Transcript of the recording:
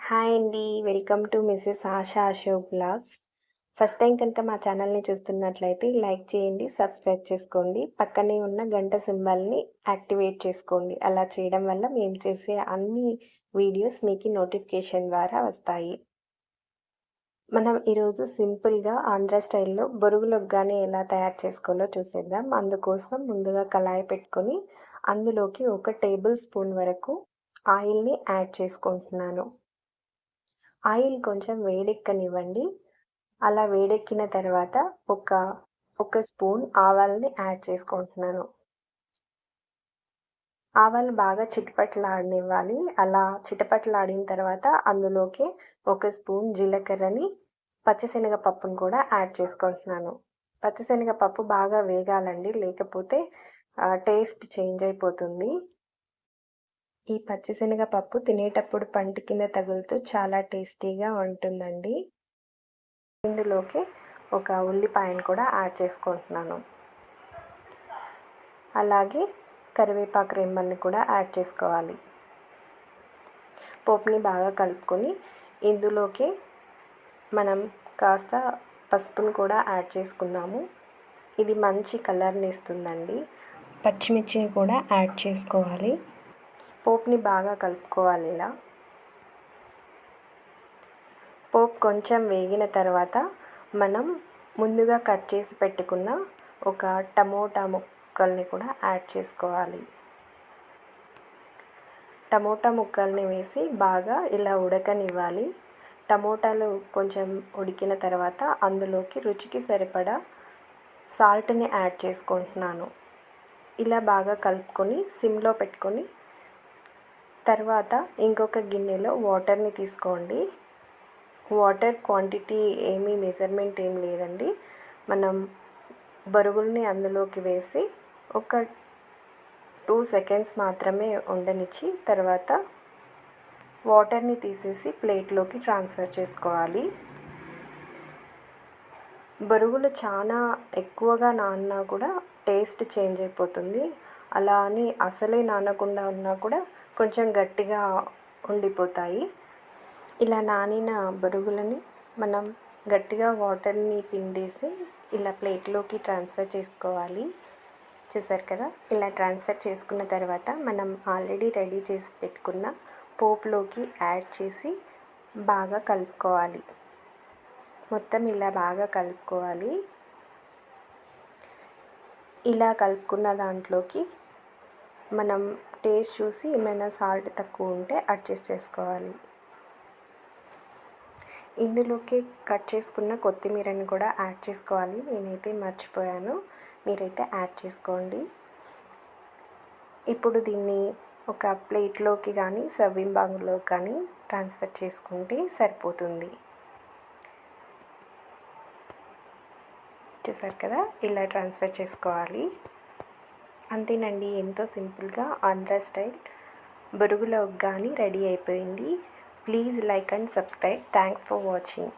Hi అండి. Welcome to Mrs ASHA Ashok vlogs. First time కనుక మా ఛానల్‌ని చూస్తున్నట్లయితే లైక్ చేయండి, సబ్స్క్రైబ్ చేసుకోండి. పక్కనే ఉన్న గంట సింబల్‌ని యాక్టివేట్ చేసుకోండి. అలా చేయడం వల్ల మేము చేసే అన్ని వీడియోస్ మీకు నోటిఫికేషన్ ద్వారా వస్తాయి. మనం ఈరోజు సింపుల్‌గా ఆంధ్ర స్టైల్‌లో బొరుగులొగ్గాని ఎలా తయారు చేసుకోవాలో చూసేద్దాం. అందుకోసం ముందుగా కళాయి పెట్టుకొని అందులోకి 1 టేబుల్ స్పూన్ వరకు ఆయిల్‌ని యాడ్ చేసుకుంటున్నాను. ఆయిల్ కొంచెం వేడెక్కనివ్వండి. అలా వేడెక్కిన తర్వాత ఒక స్పూన్ ఆవాలని యాడ్ చేసుకుంటున్నాను. ఆవాలు బాగా చిటపటలాడనివ్వాలి. అలా చిటపటలాడిన తర్వాత అందులోకి 1 స్పూన్ జీలకర్రని, పచ్చిశనగపప్పును కూడా యాడ్ చేసుకుంటున్నాను. పచ్చిశనగపప్పు బాగా వేగాలండి. లేకపోతే టేస్ట్ చేంజ్ అయిపోతుంది. ఈ పచ్చిశనగపప్పు తినేటప్పుడు పంటి కింద తగులుతూ చాలా టేస్టీగా ఉంటుందండి. ఇందులోకి ఒక ఉల్లిపాయను కూడా యాడ్ చేసుకుంటున్నాను. అలాగే కరివేపాకు రెమ్మల్ని కూడా యాడ్ చేసుకోవాలి. పోపుని బాగా కలుపుకొని ఇందులోకి మనం కాస్త పసుపును కూడా యాడ్ చేసుకుందాము. ఇది మంచి కలర్ని ఇస్తుందండి. పచ్చిమిర్చిని కూడా యాడ్ చేసుకోవాలి. పోపుని బాగా కలుపుకోవాలి. ఇలా పోపు కొంచెం వేగిన తర్వాత మనం ముందుగా కట్ చేసి పెట్టుకున్న ఒక టమోటా ముక్కల్ని కూడా యాడ్ చేసుకోవాలి. టమోటా ముక్కల్ని వేసి బాగా ఇలా ఉడకనివ్వాలి. టమోటాలు కొంచెం ఉడికిన తర్వాత అందులోకి రుచికి సరిపడా సాల్ట్ని యాడ్ చేసుకుంటున్నాను. ఇలా బాగా కలుపుకొని సిమ్లో పెట్టుకొని తర్వాత ఇంకొక గిన్నెలో వాటర్ని తీసుకోండి. వాటర్ క్వాంటిటీ మెజర్మెంట్ ఏం లేదండి. మనం బొరుగుల్ని అందులోకి వేసి ఒక 2 సెకండ్స్ మాత్రమే ఉండనిచ్చి తర్వాత వాటర్ని తీసేసి ప్లేట్లోకి ట్రాన్స్ఫర్ చేసుకోవాలి. బొరుగులు చాలా ఎక్కువగా నానినా కూడా టేస్ట్ చేంజ్ అయిపోతుంది. అలా అని అసలే నానకుండా ఉన్నా కూడా కొంచెం గట్టిగా ఉండిపోతాయి. ఇలా నానిన బొరుగులని మనం గట్టిగా వాటర్ని పిండేసి ఇలా ప్లేట్లోకి ట్రాన్స్ఫర్ చేసుకోవాలి. చూసారు కదా, ఇలా ట్రాన్స్ఫర్ చేసుకున్న తర్వాత మనం ఆల్రెడీ రెడీ చేసి పెట్టుకున్న పోపులోకి యాడ్ చేసి బాగా కలుపుకోవాలి. మొత్తం ఇలా బాగా కలుపుకోవాలి. ఇలా కలుపుకున్న దాంట్లోకి మనం టేస్ట్ చూసి ఏమైనా సాల్ట్ తక్కువ ఉంటే అడ్జస్ట్ చేసుకోవాలి. ఇందులోకి కట్ చేసుకున్న కొత్తిమీరని కూడా యాడ్ చేసుకోవాలి. నేనైతే మర్చిపోయాను, మీరైతే యాడ్ చేసుకోండి. ఇప్పుడు దీన్ని ఒక ప్లేట్లోకి కానీ సర్వింగ్ బౌల్లోకి కానీ ట్రాన్స్ఫర్ చేసుకుంటే సరిపోతుంది. చూసారు కదా, ఇలా ట్రాన్స్ఫర్ చేసుకోవాలి. అంతేనండి, ఎంతో సింపుల్గా ఆంధ్ర స్టైల్ బొరుగుల ఉగ్గాని రెడీ అయిపోయింది. Please like and subscribe. Thanks for watching.